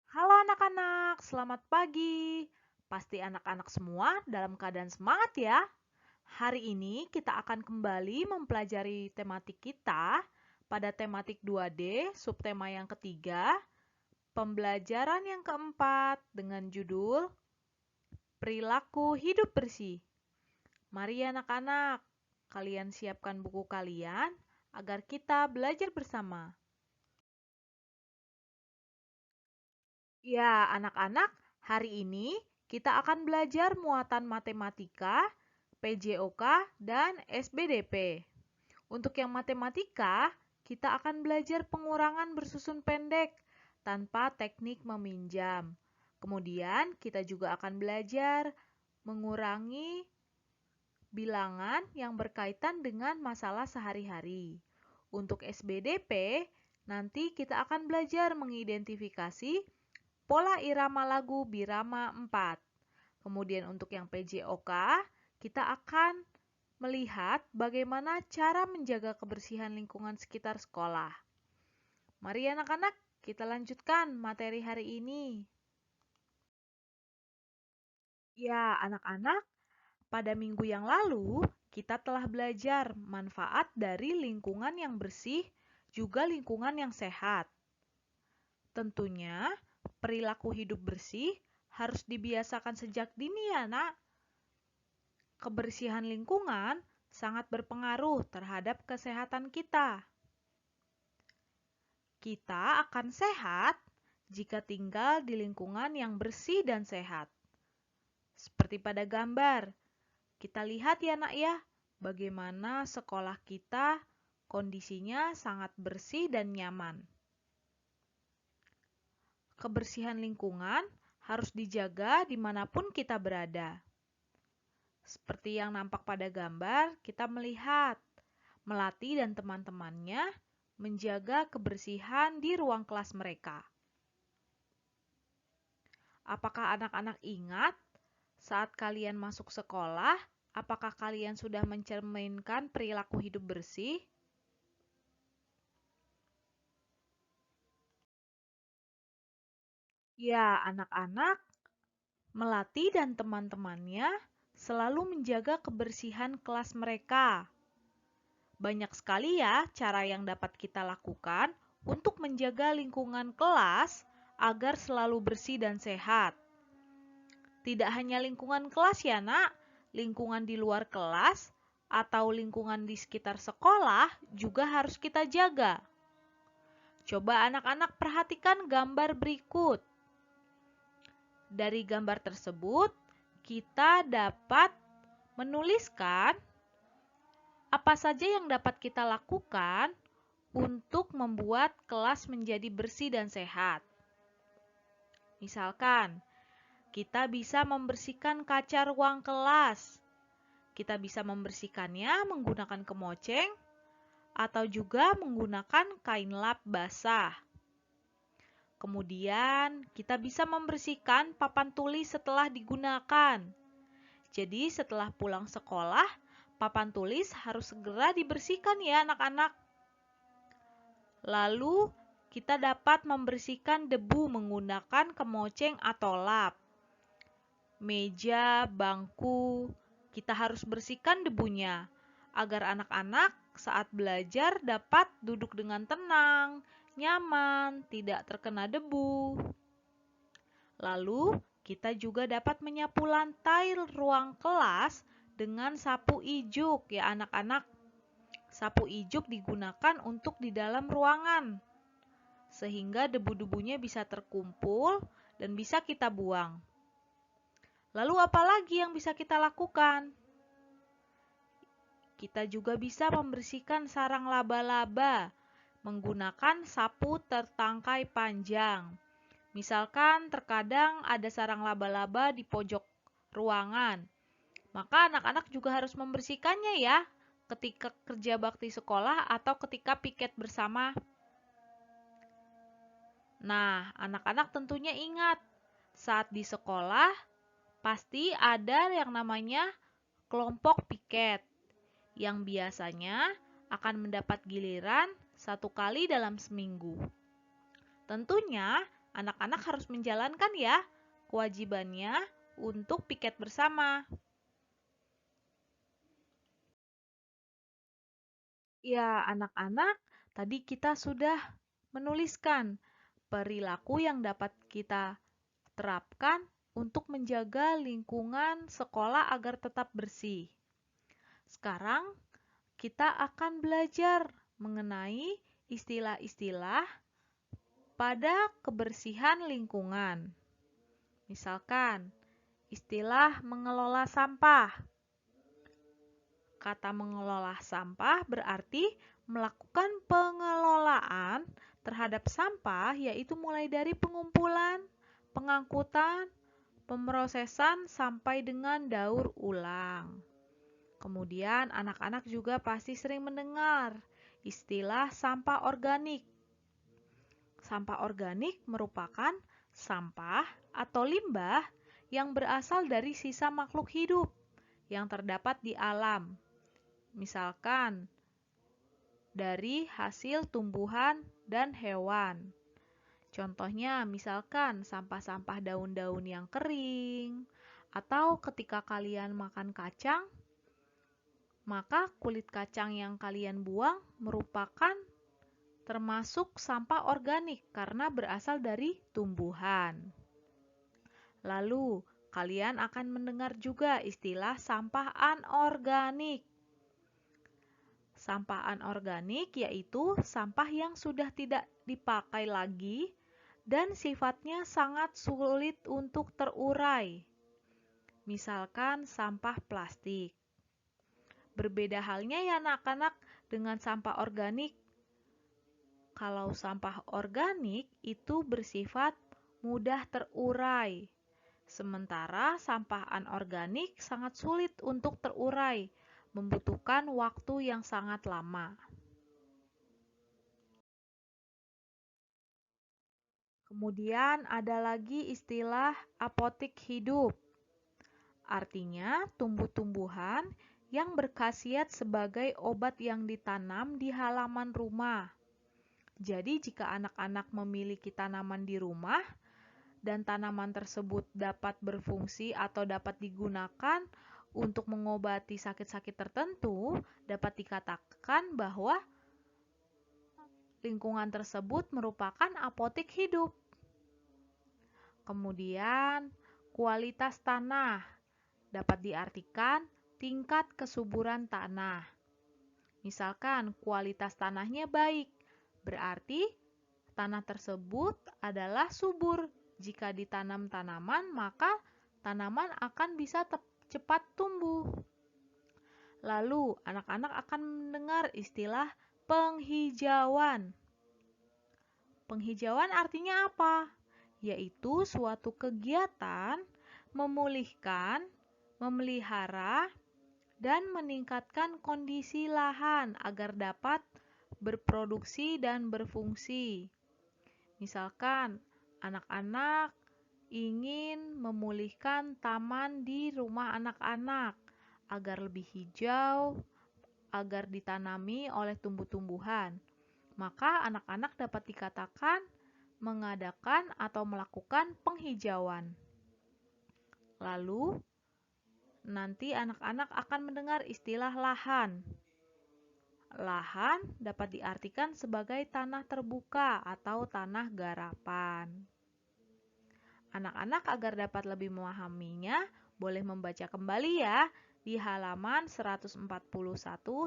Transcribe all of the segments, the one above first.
Halo anak-anak, selamat pagi. Pasti anak-anak semua dalam keadaan semangat ya. Hari ini kita akan kembali mempelajari tematik kita pada tematik 2D, subtema yang ketiga, pembelajaran yang keempat dengan judul Perilaku Hidup Bersih. Mari anak-anak, kalian siapkan buku kalian agar kita belajar bersama. Ya, anak-anak, hari ini kita akan belajar muatan matematika, PJOK, dan SBDP. Untuk yang matematika, kita akan belajar pengurangan bersusun pendek tanpa teknik meminjam. Kemudian, kita juga akan belajar mengurangi bilangan yang berkaitan dengan masalah sehari-hari. Untuk SBDP, nanti kita akan belajar mengidentifikasi pola irama lagu birama 4. Kemudian untuk yang PJOK, kita akan melihat bagaimana cara menjaga kebersihan lingkungan sekitar sekolah. Mari anak-anak, kita lanjutkan materi hari ini. Ya, anak-anak, pada minggu yang lalu kita telah belajar manfaat dari lingkungan yang bersih, juga lingkungan yang sehat. Tentunya, perilaku hidup bersih harus dibiasakan sejak dini ya, Nak. Kebersihan lingkungan sangat berpengaruh terhadap kesehatan kita. Kita akan sehat jika tinggal di lingkungan yang bersih dan sehat. Seperti pada gambar, kita lihat ya, Nak ya, bagaimana sekolah kita kondisinya sangat bersih dan nyaman. Kebersihan lingkungan harus dijaga dimanapun kita berada. Seperti yang nampak pada gambar, kita melihat Melati dan teman-temannya menjaga kebersihan di ruang kelas mereka. Apakah anak-anak ingat saat kalian masuk sekolah, apakah kalian sudah mencerminkan perilaku hidup bersih? Ya, anak-anak, Melati dan teman-temannya selalu menjaga kebersihan kelas mereka. Banyak sekali ya cara yang dapat kita lakukan untuk menjaga lingkungan kelas agar selalu bersih dan sehat. Tidak hanya lingkungan kelas ya, Nak. Lingkungan di luar kelas atau lingkungan di sekitar sekolah juga harus kita jaga. Coba anak-anak perhatikan gambar berikut. Dari gambar tersebut, kita dapat menuliskan apa saja yang dapat kita lakukan untuk membuat kelas menjadi bersih dan sehat. Misalkan, kita bisa membersihkan kaca ruang kelas. Kita bisa membersihkannya menggunakan kemoceng atau juga menggunakan kain lap basah. Kemudian, kita bisa membersihkan papan tulis setelah digunakan. Jadi, setelah pulang sekolah, papan tulis harus segera dibersihkan ya anak-anak. Lalu, kita dapat membersihkan debu menggunakan kemoceng atau lap. Meja, bangku, kita harus bersihkan debunya agar anak-anak saat belajar dapat duduk dengan tenang, nyaman, tidak terkena debu. Lalu, kita juga dapat menyapu lantai ruang kelas dengan sapu ijuk ya anak-anak. Sapu ijuk digunakan untuk di dalam ruangan, sehingga debu-debunya bisa terkumpul dan bisa kita buang. Lalu apa lagi yang bisa kita lakukan? Kita juga bisa membersihkan sarang laba-laba menggunakan sapu tertangkai panjang. Misalkan terkadang ada sarang laba-laba di pojok ruangan. Maka anak-anak juga harus membersihkannya ya ketika kerja bakti sekolah atau ketika piket bersama. Nah, anak-anak tentunya ingat, saat di sekolah pasti ada yang namanya kelompok piket yang biasanya akan mendapat giliran 1 kali dalam seminggu. Tentunya anak-anak harus menjalankan ya kewajibannya untuk piket bersama. Ya, anak-anak, tadi kita sudah menuliskan perilaku yang dapat kita terapkan untuk menjaga lingkungan sekolah agar tetap bersih. Sekarang kita akan belajar mengenai istilah-istilah pada kebersihan lingkungan. Misalkan, istilah mengelola sampah. Kata mengelola sampah berarti melakukan pengelolaan terhadap sampah, yaitu mulai dari pengumpulan, pengangkutan, pemrosesan sampai dengan daur ulang. Kemudian anak-anak juga pasti sering mendengar istilah sampah organik. Sampah organik merupakan sampah atau limbah yang berasal dari sisa makhluk hidup yang terdapat di alam. Misalkan dari hasil tumbuhan dan hewan. Contohnya misalkan sampah-sampah daun-daun yang kering, atau ketika kalian makan kacang, maka kulit kacang yang kalian buang merupakan termasuk sampah organik karena berasal dari tumbuhan. Lalu, kalian akan mendengar juga istilah sampah anorganik. Sampah anorganik yaitu sampah yang sudah tidak dipakai lagi dan sifatnya sangat sulit untuk terurai. Misalkan sampah plastik. Berbeda halnya ya anak-anak dengan sampah organik. Kalau sampah organik itu bersifat mudah terurai. Sementara sampah anorganik sangat sulit untuk terurai, membutuhkan waktu yang sangat lama. Kemudian ada lagi istilah apotik hidup. Artinya tumbuh-tumbuhan yang berkhasiat sebagai obat yang ditanam di halaman rumah. Jadi jika anak-anak memiliki tanaman di rumah dan tanaman tersebut dapat berfungsi atau dapat digunakan untuk mengobati sakit-sakit tertentu, dapat dikatakan bahwa lingkungan tersebut merupakan apotik hidup. Kemudian, kualitas tanah dapat diartikan tingkat kesuburan tanah. Misalkan kualitas tanahnya baik, berarti tanah tersebut adalah subur. Jika ditanam tanaman, maka tanaman akan bisa cepat tumbuh. Lalu, anak-anak akan mendengar istilah penghijauan. Penghijauan artinya apa? Yaitu suatu kegiatan memulihkan, memelihara, dan meningkatkan kondisi lahan agar dapat berproduksi dan berfungsi. Misalkan, anak-anak ingin memulihkan taman di rumah anak-anak agar lebih hijau, agar ditanami oleh tumbuh-tumbuhan. Maka anak-anak dapat dikatakan mengadakan atau melakukan penghijauan. Lalu, nanti anak-anak akan mendengar istilah lahan. Lahan dapat diartikan sebagai tanah terbuka atau tanah garapan. Anak-anak agar dapat lebih memahaminya, boleh membaca kembali ya di halaman 141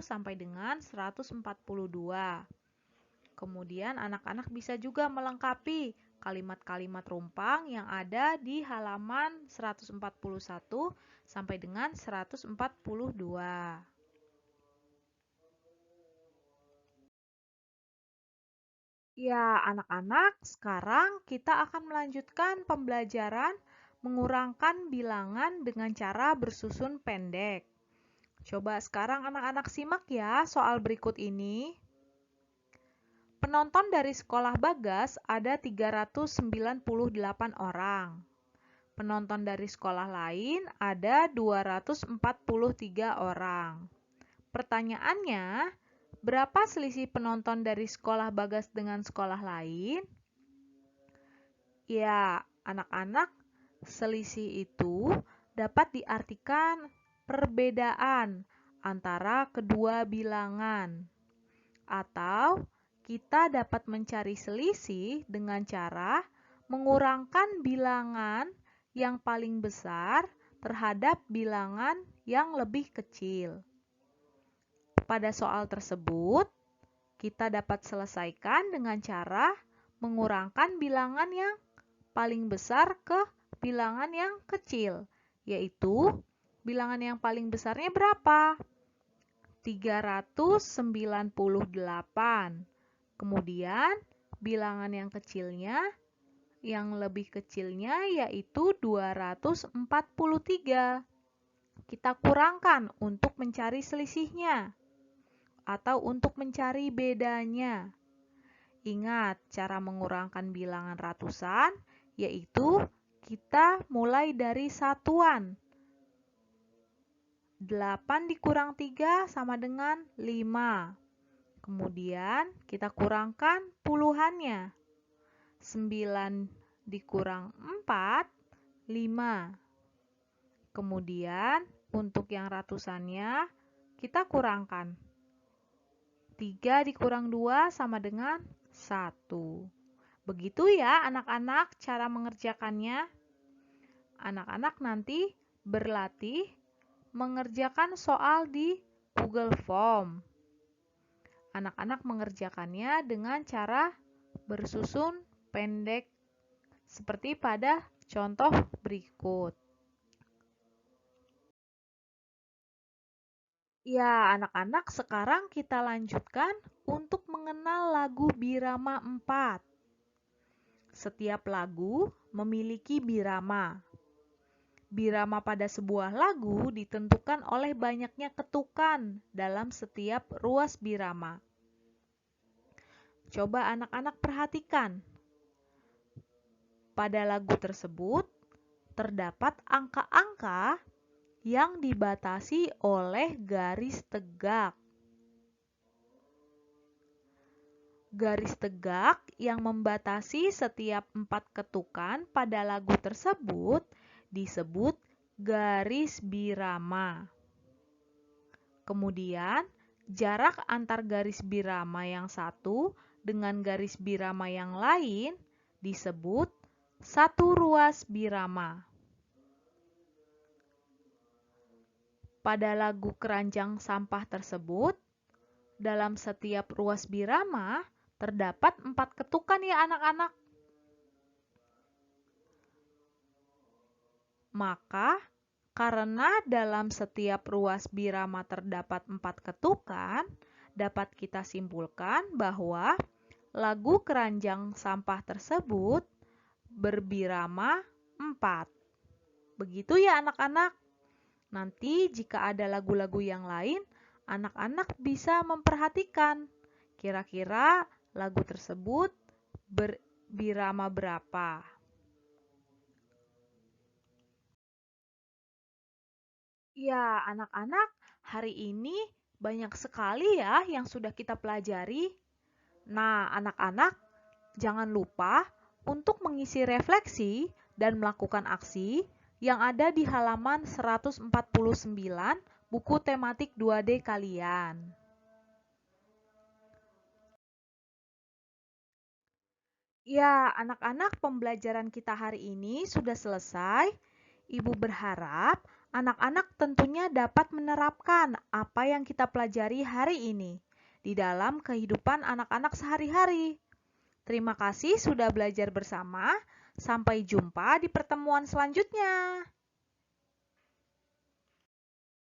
sampai dengan 142. Kemudian anak-anak bisa juga melengkapi kalimat-kalimat rumpang yang ada di halaman 141 sampai dengan 142. Ya, anak-anak, sekarang kita akan melanjutkan pembelajaran mengurangkan bilangan dengan cara bersusun pendek. Coba sekarang anak-anak simak ya soal berikut ini. Penonton dari sekolah Bagas ada 398 orang. Penonton dari sekolah lain ada 243 orang. Pertanyaannya, berapa selisih penonton dari sekolah Bagas dengan sekolah lain? Ya, anak-anak, selisih itu dapat diartikan perbedaan antara kedua bilangan. Atau kita dapat mencari selisih dengan cara mengurangkan bilangan yang paling besar terhadap bilangan yang lebih kecil. Pada soal tersebut, kita dapat selesaikan dengan cara mengurangkan bilangan yang paling besar ke bilangan yang kecil, yaitu bilangan yang paling besarnya berapa? 398. Kemudian bilangan yang kecilnya, yang lebih kecilnya yaitu 243. Kita kurangkan untuk mencari selisihnya atau untuk mencari bedanya. Ingat, cara mengurangkan bilangan ratusan yaitu kita mulai dari satuan. 8 dikurang 3 sama dengan 5. Kemudian kita kurangkan puluhannya. 9 dikurang 4, 5. Kemudian untuk yang ratusannya kita kurangkan. 3 dikurang 2 sama dengan 1. Begitu ya anak-anak cara mengerjakannya. Anak-anak nanti berlatih mengerjakan soal di Google Form. Anak-anak mengerjakannya dengan cara bersusun pendek seperti pada contoh berikut. Ya, anak-anak, sekarang kita lanjutkan untuk mengenal lagu Birama 4. Setiap lagu memiliki birama. Birama pada sebuah lagu ditentukan oleh banyaknya ketukan dalam setiap ruas birama. Coba anak-anak perhatikan. Pada lagu tersebut, terdapat angka-angka yang dibatasi oleh garis tegak. Garis tegak yang membatasi setiap 4 ketukan pada lagu tersebut disebut garis birama. Kemudian, jarak antar garis birama yang satu dengan garis birama yang lain disebut satu ruas birama. Pada lagu Keranjang Sampah tersebut, dalam setiap ruas birama terdapat 4 ketukan ya anak-anak. Maka, karena dalam setiap ruas birama terdapat 4 ketukan, dapat kita simpulkan bahwa lagu Keranjang Sampah tersebut berbirama 4. Begitu ya anak-anak. Nanti jika ada lagu-lagu yang lain, anak-anak bisa memperhatikan kira-kira lagu tersebut berbirama berapa. Ya, anak-anak, hari ini banyak sekali ya yang sudah kita pelajari. Nah, anak-anak, jangan lupa untuk mengisi refleksi dan melakukan aksi yang ada di halaman 149 buku tematik 2D kalian. Ya, anak-anak, pembelajaran kita hari ini sudah selesai. Ibu berharap anak-anak tentunya dapat menerapkan apa yang kita pelajari hari ini di dalam kehidupan anak-anak sehari-hari. Terima kasih sudah belajar bersama. Sampai jumpa di pertemuan selanjutnya.